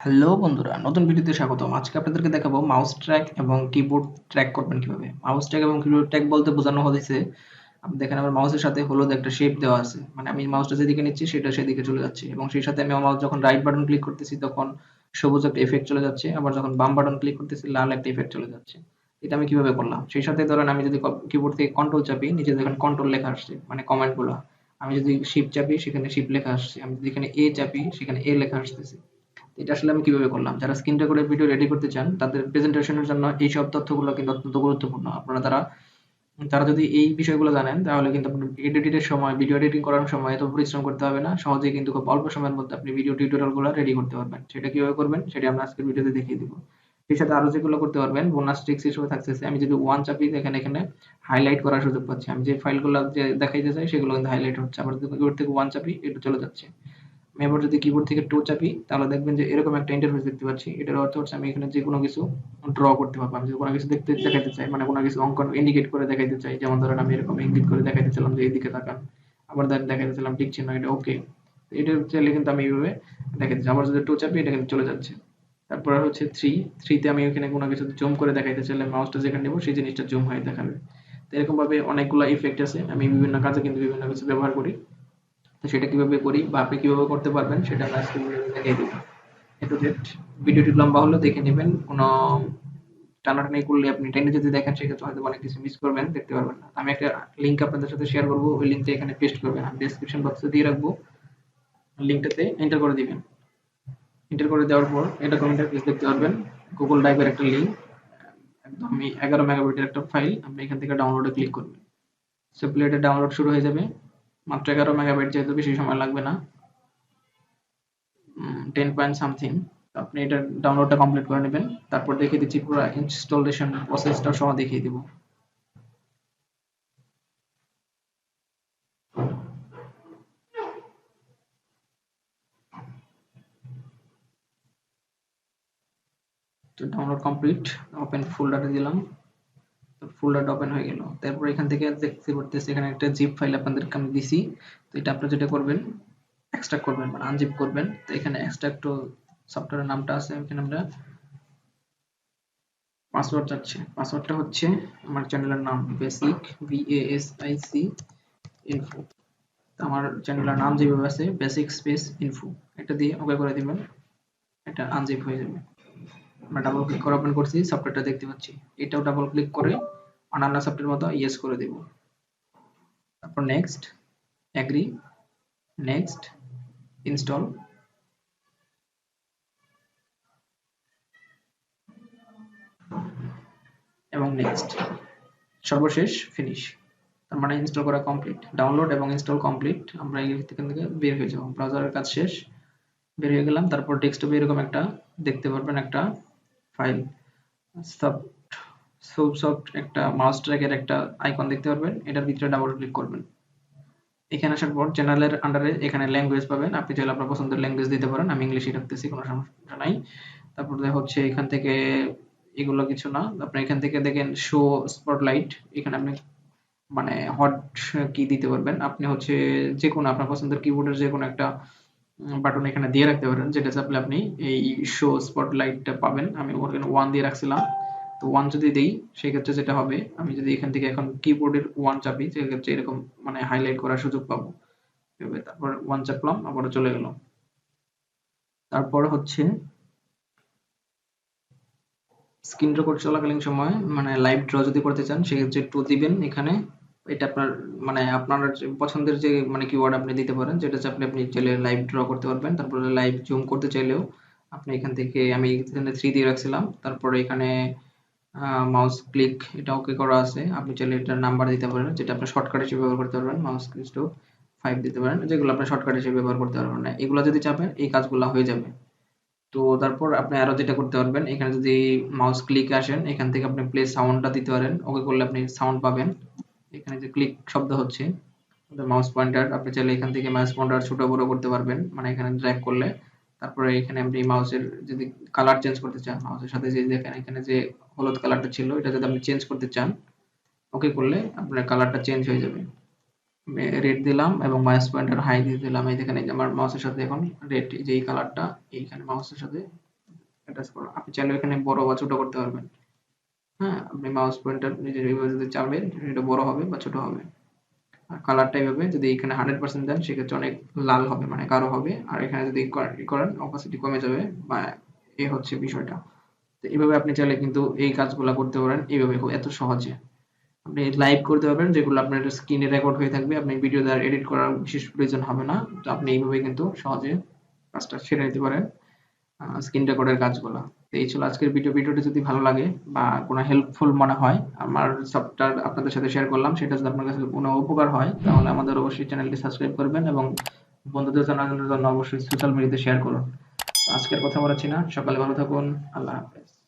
Hello বন্ধুরা, নতুন ভিডিওতে স্বাগতম। আজকে আপনাদেরকে দেখাবো মাউস ট্র্যাক এবং কিবোর্ড ট্র্যাক করবেন কিভাবে। মাউস ট্র্যাক এবং কিবোর্ড ট্র্যাক বলতে বোঝানো হয়েছে, আপনি দেখেন আমার মাউসের সাথে হলুদ একটা শেপ দেওয়া আছে। মানে আমি মাউসটা যেদিকে নিচ্ছি সেটা সেদিকে চলে যাচ্ছে এবং সেই সাথে আমি আমার মাউস যখন রাইট বাটন ক্লিক করতেছি তখন সবুজ একটা ইফেক্ট চলে যাচ্ছে, আবার যখন বাম বাটন ক্লিক করতেছি লাল একটা ইফেক্ট চলে যাচ্ছে। এটা আমি কিভাবে করলাম? সেই সাথে ধরেন আমি যদি কিবোর্ড থেকে কন্ট্রোল চাপি, নিচে দেখেন কন্ট্রোল লেখা আসছে, মানে কমান্ড গুলা। আমি যদি শিফট চাপি সেখানে শিফট লেখা আসছে, আমি যদি এখানে এ চাপি সেখানে এ লেখা আসতেছে। এটা আসলে আমি কিভাবে করলাম? যারা স্ক্রিন রেকর্ডের ভিডিও রেডি করতে চান তাদের প্রেজেন্টেশনের জন্য এইসব তথ্যগুলো কিন্তু অত্যন্ত গুরুত্বপূর্ণ। আপনারা তারা যদি এই বিষয়গুলো জানেন তাহলে কিন্তু আপনার এডিটের সময়, ভিডিও এডিটিং করার সময় এত পরিশ্রম করতে হবে না। সহজেই কিন্তু খুব অল্প সময়ের মধ্যে আপনি ভিডিও টিউটোরিয়ালগুলো রেডি করতে পারবেন। সেটা কিভাবে করবেন সেটা আমরা আজকের ভিডিওতে দেখিয়ে দিব। সেই সাথে আরো যেগুলো করতে পারবেন বোনাস ট্রিক্স হিসেবে থাকতেছে। আমি যদি 1 চাপি দেখেন এখানে হাইলাইট করার সুযোগ পাচ্ছি। আমি যে ফাইলগুলো যে দেখাইতে চাই সেগুলো কিন্তু হাইলাইট হচ্ছে। আবার যদি কিবোর্ড থেকে 1 চাপি এটা চলে যাচ্ছে। আমি আবার যদি কিবোর্ড থেকে 2 চাপি তাহলে দেখবেন যে এরকম একটা ইন্টারফেস দেখতে পাচ্ছি। এটার অর্থ হচ্ছে আমি এখানে যেকোনো কিছু ড্র করতে পারবো। আমি যদি কোনো কিছু দেখাইতে চাই, মানে কোনো কিছু অঙ্কন ইন্ডিকেট করে দেখাইতে চাই, যেমন ধরেন আমি এরকম ইঙ্গিত করে দেখাইতে চাইলাম যে এইদিকে তাকান। আবার দেখাইতে চাইলাম টিক চিহ্ন, এটা ওকে। এটা চাইলে কিন্তু আমি এইভাবে দেখাইতে চাই। আবার যদি 2 চাপি এটা কিন্তু চলে যাচ্ছে। তারপর হচ্ছে 3 তে আমি ওখানে কোনো কিছু জুম করে দেখাইতে চাইলে মাউসটা যেখানে নেব সেই জিনিসটা জুম হয়ে দেখাবে। তো এরকম ভাবে অনেকগুলো ইফেক্ট আছে। আমি বিভিন্ন কাজে কিন্তু বিভিন্ন কিছু ব্যবহার করি। তো সেটা কিভাবে করি বা আপনি কিভাবে করতে পারবেন সেটা আমি আজকে ভিডিওতে দেখিয়ে দিব। এ টু জেড। ভিডিওটি লম্বা হলেও দেখে নেবেন। কোনো টানাটানি করলে আপনি টেনে যদি দেখেন সেক্ষেত্রে হয়তো অনেক কিছু মিস করবেন, দেখতে পারবেন না। আমি একটা লিংক আপনাদের সাথে শেয়ার করব। ওই লিংকটা এখানে পেস্ট করবেন। আমি ডেসক্রিপশন বক্সে দিয়ে রাখবো। লিংকটাতে এন্টার করে দিবেন। এন্টার করে দেওয়ার পর এরকম ইন্টারফেস দেখতে পারবেন। গুগল ড্রাইভের একটা লিংক, একদম 11 মেগাবাইটের একটা ফাইল। আপনি এখান থেকে ডাউনলোডে ক্লিক করবেন। সো প্লেটে ডাউনলোড শুরু হয়ে যাবে। মাত্র 11 মেগাবাইট, যেহেতু বেশি সময় লাগবে না। 10 পয়েন্ট সামথিং। আপনি এটা ডাউনলোডটা কমপ্লিট করে নেবেন। তারপর দেখিয়ে দিচ্ছি পুরো ইনস্টলেশন প্রসেসটা সহ দেখিয়ে দিব। তো ডাউনলোড কমপ্লিট। ওপেন ফোল্ডারে দিলাম। তো ফোল্ডারটা ওপেন হয়ে গেল। তারপর এখান থেকে দেখতে পারতেছি এখানে একটা জিপ ফাইল আপনাদেরকে আমি দিছি। তো এটা আপনারা যেটা করবেন এক্সট্রাক্ট করবেন, মানে আনজিপ করবেন। তো এখানে এক্সট্রাক্ট সফটওয়্যারের নামটা আছে, এখানে আমরা পাসওয়ার্ড চাচ্ছি। পাসওয়ার্ডটা হচ্ছে আমার চ্যানেলের নাম বেসিক, BASIC ইনফো। আমার চ্যানেলের নাম যেভাবে আছে বেসিক স্পেস ইনফো, এটা দিয়ে ওকে করে দিবেন। এটা আনজিপ হয়ে যাবে। আমরা ডাবল ক্লিক করে ওপেন করছি, সফটওয়্যারটা দেখতে পাচ্ছি। এটাও ডাবল ক্লিক করে অন্যান্য সফটওয়্যার মতো ইয়েস করে দেব। তারপর নেক্সট, এগ্রি, নেক্সট, ইনস্টল এবং নেক্সট, সর্বশেষ ফিনিশ। তার মানে ইনস্টল করা কমপ্লিট, ডাউনলোড এবং ইনস্টল কমপ্লিট। আমরা এখান থেকে বের হয়ে যাব, ব্রাউজারের কাজ শেষ, বের হয়ে গেলাম। তারপর ডেস্কটপে এরকম একটা দেখতে পারবেন একটা ফাইল, সফট একটা মাউস ট্র্যাকের একটা আইকন দেখতে পারবেন। এটার ভিতরে ডাবল ক্লিক করবেন। এখানে আসার পর জেনারেলের আন্ডারে এখানে ল্যাঙ্গুয়েজ পাবেন। আপনি চাইলে আপনার পছন্দের ল্যাঙ্গুয়েজ দিতে পারেন। আমি ইংলিশই রাখতেছি, কোনো সমস্যা নাই। তারপরে হচ্ছে এখান থেকে এগুলো কিছু না। আপনি এখান থেকে দেখেন শো স্পটলাইট, এখানে আপনি মানে হট কি দিতে পারবেন। আপনি হচ্ছে যেকোনো আপনার পছন্দের কিবোর্ডের যেকোনো একটা বাটন এখানে দিয়ে রাখতে পারেন, যেটা চাপলে আপনি এই শো স্পটলাইটটা পাবেন। আমি ওখানে 1 দিয়ে রাখছিলাম। তো 1 যদি দেই সেক্ষেত্রে যেটা হবে, আমি যদি এখান থেকে এখন কিবোর্ডের 1 চাপি সেক্ষেত্রে এরকম মানে হাইলাইট করার সুযোগ পাবো। তারপর 1 চাপলাম, আবার চলে গেল। তারপর হচ্ছে স্ক্রিন রেকর্ড চলাকালীন সময় মানে লাইভ ড্র যদি করতে চান সেক্ষেত্রে 2 দিবেন এখানে। এটা আপনার মানে আপনার পছন্দের যে মানে কিওয়ার্ড আপনি দিতে পারেন, যেটা চাপলে আপনি চাইলে লাইভ ড্র করতে পারবেন। তারপরে লাইভ জুম করতে চাইলেও আপনি এখান থেকে, আমি এখানে 3 দিয়ে রাখছিলাম। তারপরে এখানে মাউস ক্লিক এটা ওকে করা আছে। আপনি চাইলে এটার নাম্বার দিতে পারেন, যেটা আপনি শর্টকাট হিসেবে ব্যবহার করতে পারবেন। মাউস কিস্ট্রোক 5 দিতে পারেন, যেগুলো আপনি শর্টকাট হিসেবে ব্যবহার করতে পারবেন না। এগুলো যদি চাপেন এই কাজগুলো হয়ে যাবে। তো তারপর আপনি আরো যেটা করতে পারবেন, এখানে যদি মাউস ক্লিকে আসেন এখান থেকে আপনি প্লে সাউন্ডটা দিতে পারেন। ওকে করলে আপনি সাউন্ড পাবেন। এখানে যে ক্লিক শব্দ হচ্ছে মাউস পয়েন্টার, আপনি চাইলে এখান থেকে মাউস পয়েন্টার ছোট বড় করতে পারবেন, মানে এখানে ড্র্যাগ করলে। তারপরে এখানে আপনি মাউসের যদি কালার চেঞ্জ করতে চান, মাউসের সাথে যে দেখেন এখানে যে হলুদ কালারটা ছিল এটা যদি আপনি চেঞ্জ করতে চান, ওকে করলে আপনার কালারটা চেঞ্জ হয়ে যাবে। রেড দিলাম এবং মাউস পয়েন্টার হাই দিয়ে দিলাম। এই দেখেন এই যে আমার মাউসের সাথে এখন রেড, যে এই কালারটা এইখানে মাউসের সাথে অ্যাটাচ করো। আপনি চাইলে এখানে বড় বা ছোট করতে পারবেন। হ্যাঁ, আপনি মাউস পয়েন্টার নিজের এইভাবে যদি চাপেন এটা বড় হবে বা ছোট হবে। আর কালারটা এইভাবে যদি এখানে 100% দেন সেক্ষেত্রে অনেক লাল হবে মানে গাঢ় হবে। আর এখানে যদি করেন অপাসিটি কমে যাবে বা এ হচ্ছে বিষয়টা। তো এভাবে আপনি চাইলে কিন্তু এই কাজগুলা করতে পারেন এইভাবে এত সহজে। আপনি লাইভ করতে পারবেন যেগুলো আপনার স্ক্রিনে রেকর্ড হয়ে থাকবে। আপনি ভিডিও দ্বারা এডিট করার বিশেষ প্রয়োজন হবে না। তো আপনি এইভাবে কিন্তু সহজে কাজটা সেরে নিতে পারেন। স্ক্রিন রেকর্ডের কাজগুলা। তো এই ছিল আজকের ভিডিওটি যদি ভালো লাগে বা কোনো হেল্পফুল মনে হয় আমার সফটওয়্যার আপনাদের সাথে শেয়ার করলাম সেটা যদি আপনার কাছে কোনো উপকার হয় তাহলে আমাদের অবশ্যই চ্যানেলটি সাবস্ক্রাইব করবেন এবং বন্ধুদের জানানোর জন্য অবশ্যই সোশ্যাল মিডিয়াতে শেয়ার করুন। তো আজকের কথা বাড়াচ্ছি না। সকালে ভালো থাকুন। আল্লাহ হাফেজ।